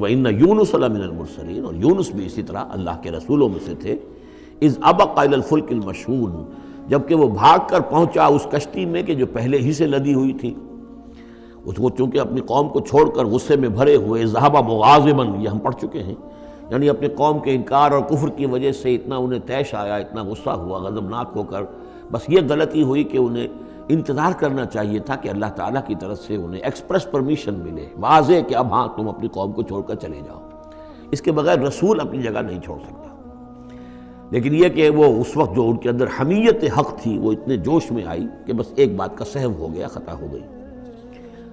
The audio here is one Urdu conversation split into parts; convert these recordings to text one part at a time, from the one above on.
وَإِنَّ يُونُسَ لَمِنَ الْمُرْسَلِينَ، اور یونس بھی اسی طرح اللہ کے رسولوں میں سے تھے. اِذْ أَبَقَ إِلَى الْفُلْكِ الْمَشْحُونِ، جبکہ وہ بھاگ کر پہنچا اس کشتی میں کہ جو پہلے ہی سے لدی ہوئی تھی. اس کو چونکہ اپنی قوم کو چھوڑ کر غصے میں بھرے ہوئے، ذَهَبَ مُغَاضِبًا، یہ ہم پڑھ چکے ہیں، یعنی اپنی قوم کے انکار اور کفر کی وجہ سے اتنا انہیں طیش آیا، اتنا غصہ ہوا، غضبناک ہو کر. بس یہ غلطی ہوئی کہ انہیں انتظار کرنا چاہیے تھا کہ اللہ تعالیٰ کی طرف سے انہیں ایکسپریس پرمیشن ملے، واضح کہ اب ہاں تم اپنی قوم کو چھوڑ کر چلے جاؤ. اس کے بغیر رسول اپنی جگہ نہیں چھوڑ سکتا. لیکن یہ کہ وہ اس وقت جو ان کے اندر حمیت حق تھی وہ اتنے جوش میں آئی کہ بس ایک بات کا سہو ہو گیا، خطا ہو گئی.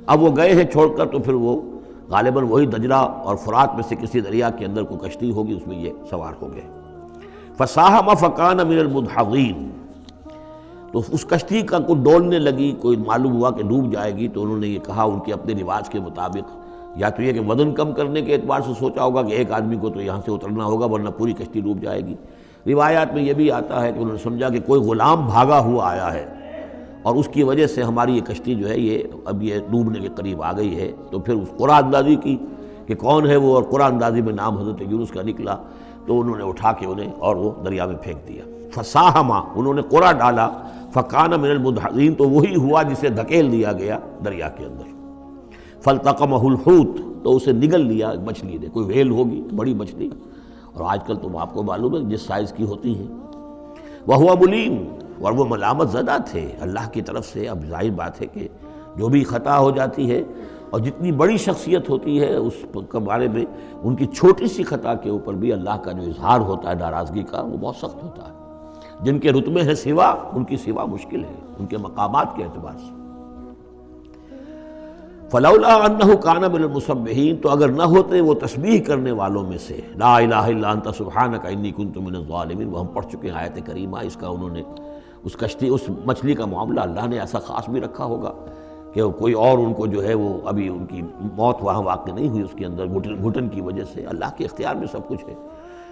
اب وہ گئے ہیں چھوڑ کر، تو پھر وہ غالباً وہی دجلہ اور فرات میں سے کسی دریا کے اندر کوئی کشتی ہوگی، اس میں یہ سوار ہو گئے. فَسَاهَمَ فَكَانَ مِنَ الْمُدْحَضِينَ، تو اس کشتی کا کوئی ڈولنے لگی، کوئی معلوم ہوا کہ ڈوب جائے گی، تو انہوں نے یہ کہا ان کے اپنے رواج کے مطابق، یا تو یہ کہ وزن کم کرنے کے اعتبار سے سوچا ہوگا کہ ایک آدمی کو تو یہاں سے اترنا ہوگا ورنہ پوری کشتی ڈوب جائے گی. روایات میں یہ بھی آتا ہے کہ انہوں نے سمجھا کہ کوئی غلام بھاگا ہوا آیا ہے اور اس کی وجہ سے ہماری یہ کشتی جو ہے یہ اب یہ ڈوبنے کے قریب آ گئی ہے. تو پھر اس قرآن اندازی کی کہ کون ہے وہ، اور قرآن اندازی میں نام حضرت یونس کا نکلا، تو انہوں نے اٹھا کے انہیں اور وہ دریا میں پھینک دیا. فَسَاهَمَ، انہوں نے قرعہ ڈالا، فَكَانَ مِنَ الْمُدْحَضِينَ، تو وہی ہوا جسے دھکیل دیا گیا دریا کے اندر. فَالْتَقَمَهُ الْحُوتُ، تو اسے نگل لیا مچھلی نے، کوئی ویل ہوگی بڑی مچھلی، اور آج کل تو آپ کو معلوم ہے جس سائز کی ہوتی ہیں. وَهُوَ مُلِيمٌ، اور وہ ملامت زدہ تھے اللہ کی طرف سے. اب ظاہر بات ہے کہ جو بھی خطا ہو جاتی ہے اور جتنی بڑی شخصیت ہوتی ہے اس کے بارے میں ان کی چھوٹی سی خطا کے اوپر بھی اللہ کا جو اظہار ہوتا ہے ناراضگی کا، وہ بہت سخت ہوتا ہے. جن کے رتبے ہیں سوا، ان کی سوا مشکل ہے ان کے مقامات کے اعتبار سے. فلولا انہ کان من المسبحین، تو اگر نہ ہوتے وہ تسبیح کرنے والوں میں سے، لا الہ الا انت سبحانک انی کنت من الظالمین، وہ ہم پڑھ چکے ہیں آیت کریمہ. اس کا انہوں نے اس کشتی، اس مچھلی کا معاملہ اللہ نے ایسا خاص بھی رکھا ہوگا کہ کوئی اور ان کو جو ہے وہ ابھی ان کی موت وہاں واقع نہیں ہوئی، اس کے اندر گھٹن کی وجہ سے. اللہ کے اختیار میں سب کچھ ہے،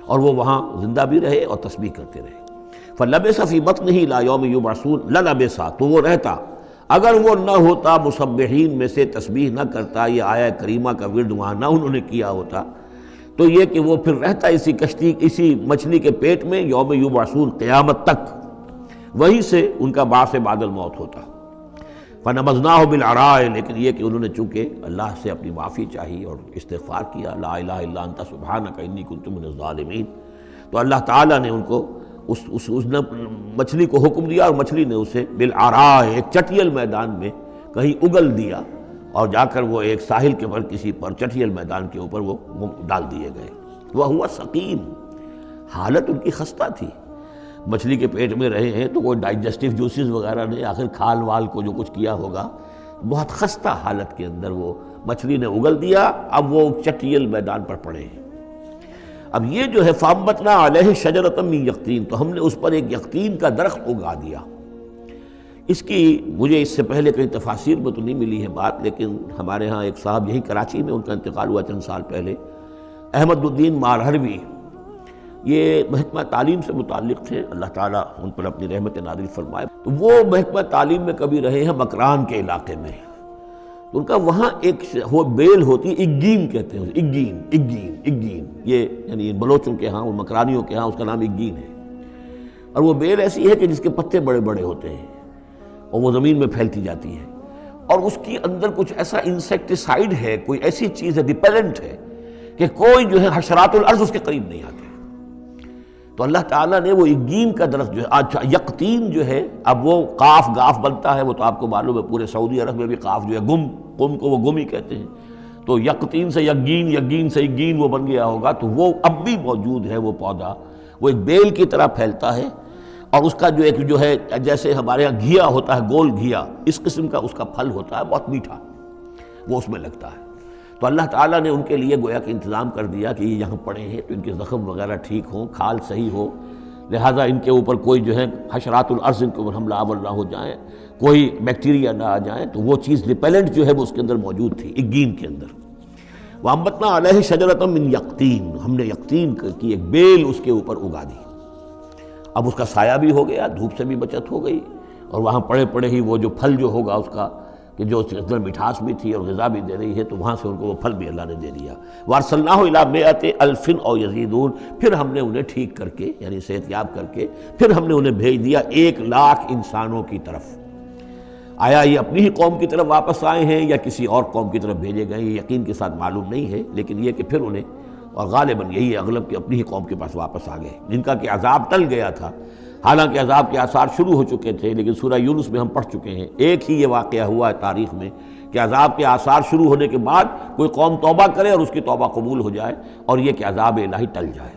اور وہ وہاں زندہ بھی رہے اور تسبیح کرتے رہے. فَلَبِثَ فِي بَطْنِهِ إِلَىٰ يَوْمِ يُبْعَثُونَ، لَلَبِثَ، تو وہ رہتا، اگر وہ نہ ہوتا مسبحین میں سے، تسبیح نہ کرتا، یہ آیہ کریمہ کا ورد وہاں نہ انہوں نے کیا ہوتا، تو یہ کہ وہ پھر رہتا اسی کشتی، اسی مچھلی کے پیٹ میں، یوم یبعثون، قیامت تک، وہیں سے ان کا بعث بعد الموت ہوتا. فَنَبَذْنَاهُ بِالْعَرَاءِ، لیکن یہ کہ انہوں نے چونکہ اللہ سے اپنی معافی چاہی اور استغفار کیا، لا الہ الا انت سبحانک انی کنت من الظالمین، تو اللہ تعالیٰ نے ان کو اس نے مچھلی کو حکم دیا، اور مچھلی نے اسے بالعراء، ایک چٹیل میدان میں کہیں اگل دیا، اور جا کر وہ ایک ساحل کے پر کسی پر چٹیل میدان کے اوپر وہ ڈال دیے گئے. وَهُوَ سَقِيمٌ، حالت ان کی خستہ تھی. مچھلی کے پیٹ میں رہے ہیں تو کوئی ڈائجسٹیو جوسز وغیرہ نے آخر کھال وال کو جو کچھ کیا ہوگا، بہت خستہ حالت کے اندر وہ مچھلی نے اگل دیا. اب وہ چٹیل میدان پر پڑے ہیں. اب یہ جو ہے فَأَنبَتْنَا عَلَيْهِ شَجَرَةً مِّن يَقْطِينٍ، تو ہم نے اس پر ایک یقطین کا درخت اگا دیا. اس کی مجھے اس سے پہلے کہیں تفاسیر میں تو نہیں ملی ہے بات، لیکن ہمارے ہاں ایک صاحب یہی کراچی میں، ان کا انتقال ہوا چند سال پہلے، احمد الدین مارہروی، یہ محکمہ تعلیم سے متعلق تھے، اللہ تعالیٰ ان پر اپنی رحمت نازل فرمائے. تو وہ محکمہ تعلیم میں کبھی رہے ہیں مکران کے علاقے میں، تو ان کا وہاں ایک وہ بیل ہوتی ہے، اگین کہتے ہیں، اگین، یہ یعنی بلوچوں کے ہاں، مکرانیوں کے ہاں اس کا نام اگین ہے. اور وہ بیل ایسی ہے کہ جس کے پتے بڑے بڑے ہوتے ہیں اور وہ زمین میں پھیلتی جاتی ہے، اور اس کی اندر کچھ ایسا انسیکٹیسائیڈ ہے، کوئی ایسی چیز ہے، ریپیلنٹ ہے، کہ کوئی جو ہے حشرات الارض اس کے قریب نہیں آتے. تو اللہ تعالیٰ نے وہ اگین کا درخت جو ہے، اچھا یقطین جو ہے، اب وہ قاف گاف بنتا ہے، وہ تو آپ کو معلوم ہے پورے سعودی عرب میں بھی قاف جو ہے قم کو وہ گم ہی کہتے ہیں، تو یقطین سے یقین، یقین سے اگین وہ بن گیا ہوگا. تو وہ اب بھی موجود ہے وہ پودا، وہ ایک بیل کی طرح پھیلتا ہے، اور اس کا جو ہے جیسے ہمارے یہاں گھیا ہوتا ہے، گول گھیا، اس قسم کا اس کا پھل ہوتا ہے، بہت میٹھا، وہ اس میں لگتا ہے. تو اللہ تعالیٰ نے ان کے لیے گویا کہ انتظام کر دیا کہ یہ یہاں پڑے ہیں تو ان کے زخم وغیرہ ٹھیک ہوں، کھال صحیح ہو، لہٰذا ان کے اوپر کوئی جو ہے حشرات الارض ان کے اوپر حملہ آور نہ ہو جائیں، کوئی بیکٹیریا نہ آ جائیں. تو وہ چیز ریپیلنٹ جو ہے وہ اس کے اندر موجود تھی اگین کے اندر. وَأَنبَتْنَا عَلَيْهِ شَجَرَةً مِّن يَقْطِينٍ، ہم نے یقطین کی ایک بیل اس کے اوپر اگا دی. اب اس کا سایہ بھی ہو گیا، دھوپ سے بھی بچت ہو گئی، اور وہاں پڑے پڑے ہی وہ جو پھل جو ہوگا اس کا کہ جو اس کے اندر مٹھاس بھی تھی اور غذا بھی دے رہی ہے، تو وہاں سے ان کو وہ پھل بھی اللہ نے دے دیا۔ وَأَرْسَلْنَاهُ إِلَىٰ مِائَةِ أَلْفٍ أَوْ يَزِيدُونَ، پھر ہم نے انہیں ٹھیک کر کے یعنی صحت یاب کر کے پھر ہم نے انہیں بھیج دیا 1,00,000 انسانوں کی طرف۔ آیا یہ اپنی ہی قوم کی طرف واپس آئے ہیں یا کسی اور قوم کی طرف بھیجے گئے، یہ یقین کے ساتھ معلوم نہیں ہے، لیکن یہ کہ پھر انہیں، اور غالباً یہی ہے اغلب کہ اپنی ہی قوم کے پاس واپس آ گئے، جن کا کہ عذاب ٹل گیا تھا۔ حالانکہ عذاب کے آثار شروع ہو چکے تھے، لیکن سورہ یونس میں ہم پڑھ چکے ہیں، ایک ہی یہ واقعہ ہوا ہے تاریخ میں کہ عذاب کے آثار شروع ہونے کے بعد کوئی قوم توبہ کرے اور اس کی توبہ قبول ہو جائے، اور یہ کہ عذاب الہی ٹل جائے۔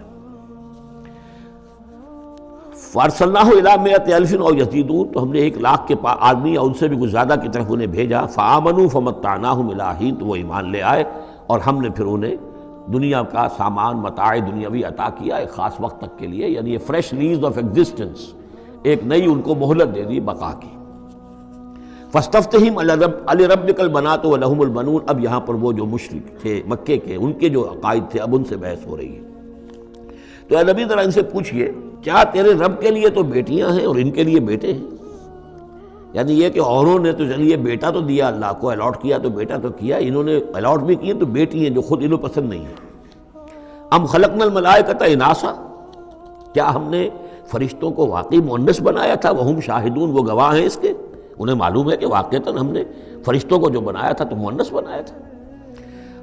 فَأَرْسَلْنَاهُ إِلَىٰ مِائَةِ أَلْفٍ أَوْ يَزِيدُونَ، تو ہم نے 1,00,000 کے آدمی یا ان سے بھی کچھ زیادہ کی طرف انہیں بھیجا۔ فَآمَنُوا فَمَتَّعْنَاهُمْ إِلَىٰ حِينٍ، تو وہ ایمان لے آئے اور ہم نے پھر انہیں دنیا کا سامان متاع دنیاوی عطا کیا ایک خاص وقت تک کے لیے، یعنی یہ فریش لیز آف ایگزسٹنس، ایک نئی ان کو مہلت دے دی بقا کی۔ فَاسْتَفْتِهِمْ أَلِرَبِّكَ الْبَنَاتُ وَلَهُمُ الْبَنُونَ، اب یہاں پر وہ جو مشرک تھے مکے کے، ان کے جو عقائد تھے اب ان سے بحث ہو رہی ہے۔ تو اے نبی ذرا ان سے پوچھئے، کیا تیرے رب کے لیے تو بیٹیاں ہیں اور ان کے لیے بیٹے ہیں؟ یعنی یہ کہ اوروں نے تو چلیے بیٹا تو دیا، اللہ کو الاٹ کیا تو بیٹا تو کیا، انہوں نے الاٹ بھی کیے تو بیٹی ہیں جو خود انہوں پسند نہیں ہے۔ ام خلقنا الملائکۃ اناسا، کیا ہم نے فرشتوں کو واقعی مؤنث بنایا تھا؟ وہم شاہدون، وہ گواہ ہیں اس کے، انہیں معلوم ہے کہ واقعتاً ہم نے فرشتوں کو جو بنایا تھا تو مؤنث بنایا تھا۔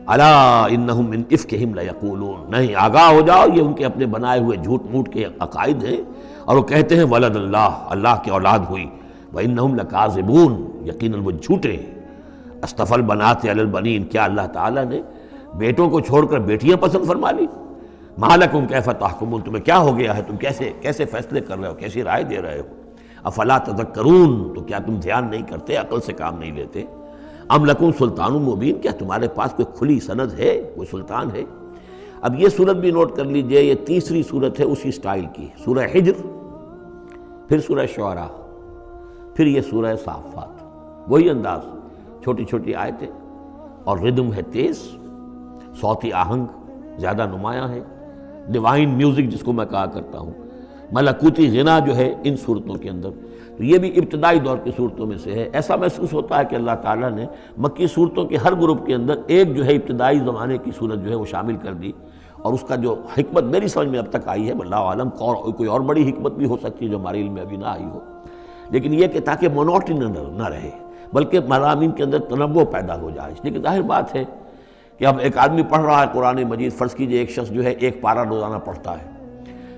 الا انہم من افکہم لیقولون، نہیں آگاہ ہو جاؤ، یہ ان کے اپنے بنائے ہوئے جھوٹ موٹ کے عقائد ہیں، اور وہ کہتے ہیں ولد اللہ، اللہ کی اولاد ہوئی، وانہم لکاذبون، یقیناً وہ جھوٹے ہیں۔ اصطفى البنات علی البنین، کیا اللہ تعالیٰ نے بیٹوں کو چھوڑ کر بیٹیاں پسند فرما لی؟ ما لکم کیف تحکمون، تمہیں کیا ہو گیا ہے، تم کیسے فیصلے کر رہے ہو، کیسی رائے دے رہے ہو؟ افلا تذکرون، تو کیا تم دھیان نہیں کرتے، عقل سے کام نہیں لیتے؟ ام لکم سلطان مبین، کیا تمہارے پاس کوئی کھلی سند ہے، کوئی سلطان ہے؟ اب یہ صورت بھی نوٹ کر لیجئے، یہ تیسری صورت ہے اسی سٹائل کی، سورہ حجر، پھر سورہ شعراء، پھر یہ سورہ صافات، وہی انداز، چھوٹی چھوٹی آیتیں، اور ردم ہے تیز، صوتی آہنگ زیادہ نمایاں ہے، ڈیوائن میوزک جس کو میں کہا کرتا ہوں، ملکوتی غنا جو ہے ان صورتوں کے اندر۔ تو یہ بھی ابتدائی دور کی صورتوں میں سے ہے۔ ایسا محسوس ہوتا ہے کہ اللہ تعالیٰ نے مکی صورتوں کے ہر گروپ کے اندر ایک جو ہے ابتدائی زمانے کی صورت جو ہے وہ شامل کر دی، اور اس کا جو حکمت میری سمجھ میں اب تک آئی ہے، اللہ عالم کوئی اور بڑی حکمت بھی ہو سکتی ہے جو ہمارے علم میں ابھی نہ آئی ہو، لیکن یہ کہ تاکہ مونوٹنی نہ رہے، بلکہ مضامین کے اندر تنوع پیدا ہو جائے۔ لیکن ظاہر بات ہے کہ اب ایک آدمی پڑھ رہا ہے قرآن مجید، فرض کیجئے ایک شخص جو ہے ایک پارہ روزانہ پڑھتا ہے،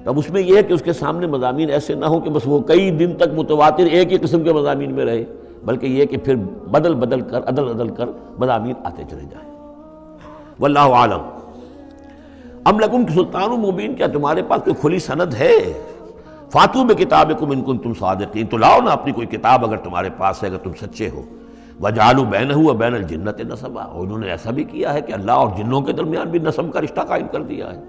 اب اس میں یہ ہے کہ اس کے سامنے مضامین ایسے نہ ہوں کہ بس وہ کئی دن تک متواتر ایک ہی قسم کے مضامین میں رہے، بلکہ یہ کہ پھر بدل کر عدل کر مضامین آتے چلے جائیں۔ واللہ عالم۔ ام لکم سلطان مبین، کیا تمہارے پاس کوئی کھلی سند ہے؟ فاتو بکتابکم ان کنتم صادقین، تو لاؤ نا اپنی کوئی کتاب اگر تمہارے پاس ہے، اگر تم سچے ہو۔ وجعلوا بینہ وبین الجنۃ نسبا، اور انہوں نے ایسا بھی کیا ہے کہ اللہ اور جنوں کے درمیان بھی نسب کا رشتہ قائم کر دیا ہے۔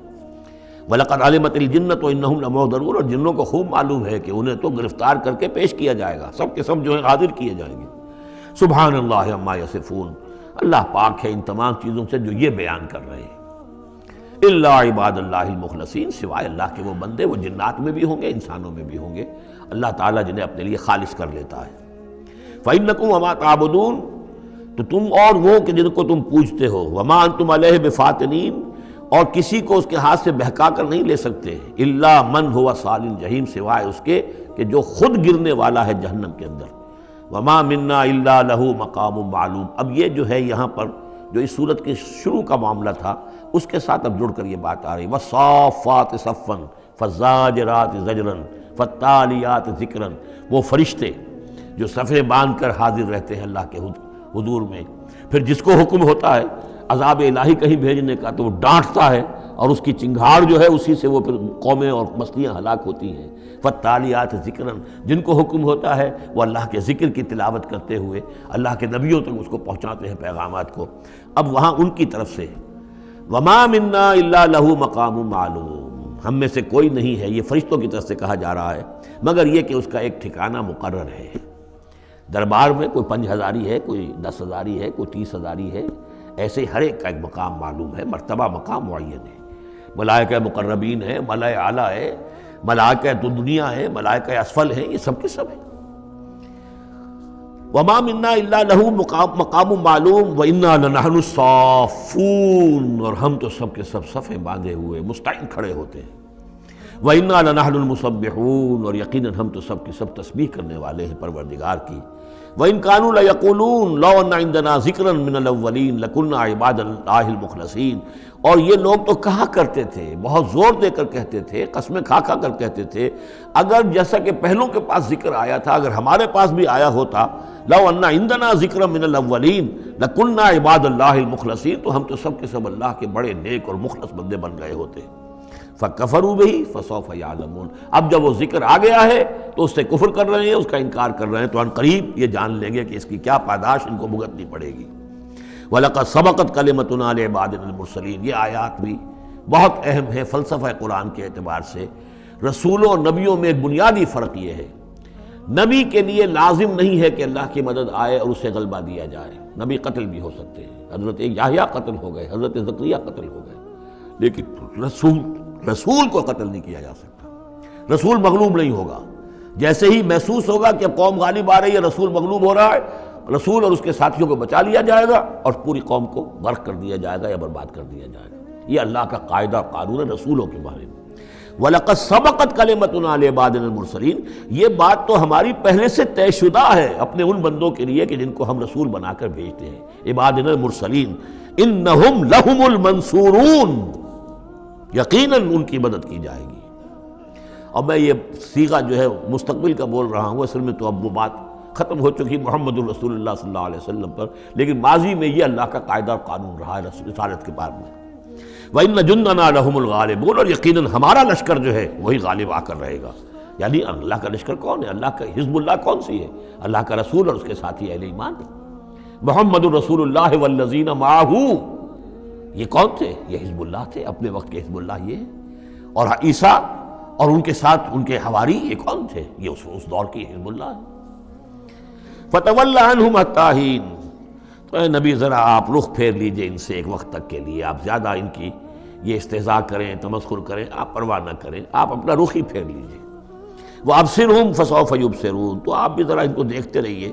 وَلَقَدْ عَلِمَتِ الْجِنَّةُ وَإِنَّهُمْ لَمُحْضَرُونَ، اور جنوں کو خوب معلوم ہے کہ انہیں تو گرفتار کر کے پیش کیا جائے گا، سب کے سب جو ہیں حاضر کیے جائیں گے۔ سبحان اللہ عما یصفون، اللہ پاک ہے ان تمام چیزوں سے جو یہ بیان کر رہے ہیں۔ الا عباد اللہ المخلصین، سوائے اللہ کے وہ بندے، وہ جنات میں بھی ہوں گے انسانوں میں بھی ہوں گے، اللہ تعالیٰ جنہیں اپنے لیے خالص کر لیتا ہے۔ فَإِنَّكُمْ وَمَا تَعْبُدُونَ، تو تم اور وہ کہ جن کو تم پوجتے ہو، وَمَا أَنْتُمْ عَلَيْهِ بِفَاتِنِينَ، اور کسی کو اس کے ہاتھ سے بہکا کر نہیں لے سکتے، الا من هو صال الجحیم، سوائے اس کے کہ جو خود گرنے والا ہے جہنم کے اندر۔ وما منا الا له مقام معلوم، اب یہ جو ہے یہاں پر جو اس صورت کے شروع کا معاملہ تھا اس کے ساتھ اب جڑ کر یہ بات آ رہی، والصافات صفا فالزاجرات زجرا فالتالیات ذکرا، وہ فرشتے جو صفیں باندھ کر حاضر رہتے ہیں اللہ کے حضور میں، پھر جس کو حکم ہوتا ہے عذاب الہی کہیں بھیجنے کا تو وہ ڈانٹتا ہے، اور اس کی چنگھاڑ جو ہے اسی سے وہ پھر قومیں اور بستیاں ہلاک ہوتی ہیں۔ فالتالیات ذکرا، جن کو حکم ہوتا ہے وہ اللہ کے ذکر کی تلاوت کرتے ہوئے اللہ کے نبیوں تک اس کو پہنچاتے ہیں پیغامات کو۔ اب وہاں ان کی طرف سے وما منا الا له مقام معلوم، ہم میں سے کوئی نہیں ہے، یہ فرشتوں کی طرف سے کہا جا رہا ہے، مگر یہ کہ اس کا ایک ٹھکانہ مقرر ہے۔ دربار میں کوئی 5000 ہے، کوئی 10,000 ہے، کوئی 30,000 ہے، ایسے ہر ایک کا ایک مقام معلوم ہے، مرتبہ مقام معین ہے۔ ملائکہ مقربین ہیں، ملائکہ اعلیٰ ہے، ملائکہ تو دنیا ہے، ملائکہ اسفل ہیں، یہ سب کے سب ہیں۔ وما منا الا له مقام معلوم وانا لنحن الصافون، اور ہم تو سب کے سب صفیں باندھے ہوئے مستعد کھڑے ہوتے ہیں. وَإِنَّا لَنَحْنُ الْمُسَبِّحُونَ، اور یقیناً ہم تو سب کے سب تسبیح کرنے والے ہیں پروردگار کی. وَإِن كَانُوا لَيَقُولُونَ لَوْ أَنَّ عِندَنَا ذِكْرًا مِّنَ الْأَوَّلِينَ لَكُنَّا عِبَادَ اللَّهِ الْمُخْلَصِينَ، اور یہ لوگ تو کہا کرتے تھے، بہت زور دے کر کہتے تھے، قسمیں کھا کھا کر کہتے تھے، اگر جیسا کہ پہلوں کے پاس ذکر آیا تھا، اگر ہمارے پاس بھی آیا ہوتا، لَوْ أَنَّ عِندَنَا ذِكْرًا مِّنَ الْأَوَّلِينَ لَكُنَّا عِبَادَ اللَّهِ الْمُخْلَصِينَ، تو ہم تو سب کے سب اللہ کے بڑے نیک اور مخلص بندے بن گئے ہوتے. فَكَفَرُوا بِهِ فَسَوْفَ يَعْلَمُونَ، اب جب وہ ذکر آ گیا ہے تو اس سے کفر کر رہے ہیں، اس کا انکار کر رہے ہیں، تو ان قریب یہ جان لیں گے کہ اس کی کیا پاداش ان کو بھگتنی پڑے گی. وَلَقَدْ سَبَقَتْ كَلِمَتُنَا لِعِبَادِنَا الْمُرْسَلِينَ، یہ آیات بھی بہت اہم ہے فلسفہ قرآن کے اعتبار سے. رسولوں اور نبیوں میں ایک بنیادی فرق یہ ہے، نبی کے لیے لازم نہیں ہے کہ اللہ کی مدد آئے اور اسے غلبہ دیا جائے. نبی قتل بھی ہو سکتے ہیں، حضرت یحییٰ قتل ہو گئے، حضرت زکریا قتل ہو گئے، لیکن رسول کو قتل نہیں کیا جا سکتا. رسول مغلوب نہیں ہوگا. جیسے ہی محسوس ہوگا کہ قوم غالب آ رہی ہے، رسول مغلوب ہو رہا ہے، رسول اور اس کے ساتھیوں کو بچا لیا جائے گا اور پوری قوم کو غرق کر دیا جائے گا یا برباد کر دیا جائے گا. یہ اللہ کا قاعدہ قانون ہے رسولوں کے بارے میں. وَلَقَدْ سَبَقَتْ كَلِمَتُنَا لِعِبَادِنَا الْمُرْسَلِينَ، یہ بات تو ہماری پہلے سے طے شدہ ہے اپنے ان بندوں کے لیے کہ جن کو ہم رسول بنا کر بھیجتے ہیں. عبادنا المرسلین انہم لہم المنصورون، یقیناً ان کی مدد کی جائے گی. اور میں یہ صیغہ جو ہے مستقبل کا بول رہا ہوں، اصل میں تو اب وہ بات ختم ہو چکی محمد الرسول اللہ صلی اللہ علیہ وسلم پر، لیکن ماضی میں یہ اللہ کا قاعدہ اور قانون رہا ہے رسالت کے بعد میں. وَإِنَّ جُنْدَنَا لَهُمُ الْغَالِبُونَ، اور یقیناً ہمارا لشکر جو ہے وہی غالب آ کر رہے گا. یعنی اللہ کا لشکر کون ہے؟ اللہ کا حزب اللہ کون سی ہے؟ اللہ کا رسول اور اس کے ساتھی اہل ایمان. محمد الرسول اللہ والذین معہ، یہ کون تھے؟ یہ حزب اللہ تھے، اپنے وقت کے حزب اللہ یہ ہے. اور عیسیٰ اور ان کے ساتھ ان کے حواری یہ کون تھے؟ یہ اس دور کی حزب اللہ ہے. فَتَوَلَّ عَنْهُمْ حَتَّىٰ حِينٍ، تو اے نبی ذرا آپ رخ پھیر لیجئے ان سے ایک وقت تک کے لیے. آپ زیادہ ان کی یہ استہزاء کریں، تمسخر کریں، آپ پرواہ نہ کریں، آپ اپنا رخ ہی پھیر لیجئے. وَأَبْصِرْهُمْ فَسَوْفَ يُبْصِرُونَ، تو آپ بھی ذرا ان کو دیکھتے رہیے،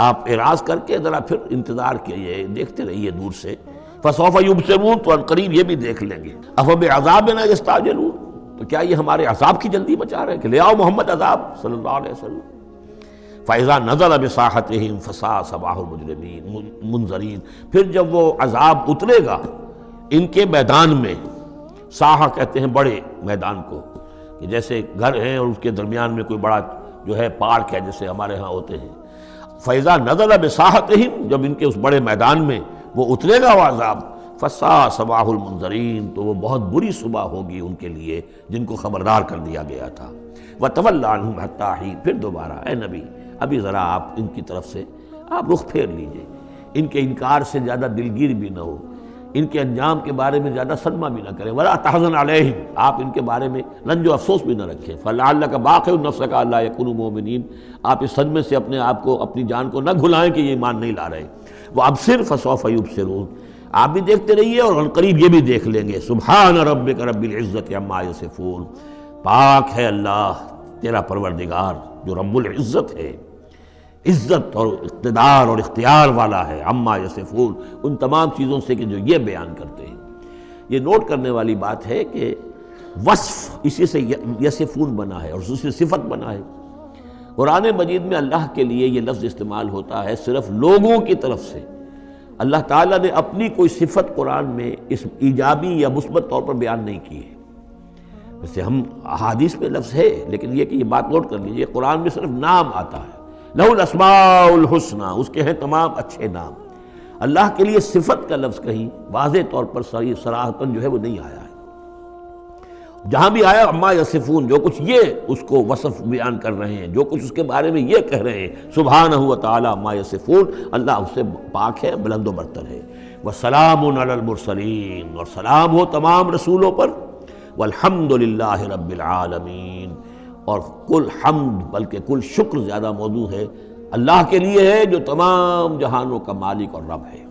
آپ اعراض کر کے ذرا پھر انتظار کیجئے، دیکھتے رہیے دور سے. فَسَوْفَ يُبْصِرُونَ، تو ان قریب یہ بھی دیکھ لیں گے. أَفَبِعَذَابِنَا يَسْتَعْجِلُونَ، تو کیا یہ ہمارے عذاب کی جلدی مچا رہے ہیں کہ لے آؤ محمد عذاب صلی اللہ علیہ وسلم. فَإِذَا نَزَلَ بِسَاحَتِهِمْ فَسَاءَ صَبَاحُ الْمُجْرِمِينَ مُنذَرِينَ، پھر جب وہ عذاب اترے گا ان کے میدان میں، ساحہ کہتے ہیں بڑے میدان کو، کہ جیسے گھر ہیں اور اس کے درمیان میں کوئی بڑا جو ہے پارک ہے جیسے ہمارے ہاں ہوتے ہیں. فَإِذَا نَزَلَ بِسَاحَتِهِمْ، جب ان کے اس بڑے میدان میں وہ اترے گا وہ عذاب، فَسَاءَ صَبَاحُ الْمُنذَرِينَ، تو وہ بہت بری صبح ہوگی ان کے لیے جن کو خبردار کر دیا گیا تھا. وَتَوَلَّ عَنْهُمْ حَتَّىٰ حِينٍ، پھر دوبارہ اے نبی ابھی ذرا آپ ان کی طرف سے آپ رخ پھیر لیجئے، ان کے انکار سے زیادہ دلگیر بھی نہ ہو، ان کے انجام کے بارے میں زیادہ صدمہ بھی نہ کریں. وَلَا تَحْزَنْ عَلَيْهِمْ، آپ ان کے بارے میں رنج و افسوس بھی نہ رکھیں. فَلَعَلَّكَ بَاخِعٌ نَفْسَكَ أَلَّا يَكُونُوا مُؤْمِنِينَ، آپ اس صدمے سے اپنے آپ کو، اپنی جان کو نہ گھلائیں کہ یہ ایمان نہیں لا رہے. وَأَبْصِرْ فَسَوْفَ يُبْصِرُونَ، آپ بھی دیکھتے رہیے اور ان قریب یہ بھی دیکھ لیں گے. سبحان ربک رب العزت عما یصفون، پاک ہے اللہ تیرا پروردگار جو رب العزت ہے، عزت اور اقتدار اور اختیار والا ہے. عما یصفون، ان تمام چیزوں سے کہ جو یہ بیان کرتے ہیں. یہ نوٹ کرنے والی بات ہے کہ وصف اسی سے یصفون بنا ہے اور اسی سے صفت بنا ہے. قرآن مجید میں اللہ کے لیے یہ لفظ استعمال ہوتا ہے صرف لوگوں کی طرف سے. اللہ تعالیٰ نے اپنی کوئی صفت قرآن میں اس ایجابی یا مثبت طور پر بیان نہیں کی ہے. ویسے ہم احادیث میں لفظ ہے، لیکن یہ کہ یہ بات نوٹ کر لیجیے قرآن میں صرف نام آتا ہے. لہ الاسماء الحسنی، اس کے ہیں تمام اچھے نام. اللہ کے لیے صفت کا لفظ کہیں واضح طور پر صراحتاً جو ہے وہ نہیں آیا ہے. جہاں بھی آیا عما یصفون، جو کچھ یہ اس کو وصف بیان کر رہے ہیں، جو کچھ اس کے بارے میں یہ کہہ رہے ہیں، سبحانہ و تعالی عما یصفون، اللہ اس سے پاک ہے، بلند و برتر ہے. وسلام علی المرسلین، اور سلام ہو تمام رسولوں پر. والحمد للہ رب العالمین، اور کل حمد بلکہ کل شکر زیادہ موضوع ہے اللہ کے لیے ہے جو تمام جہانوں کا مالک اور رب ہے.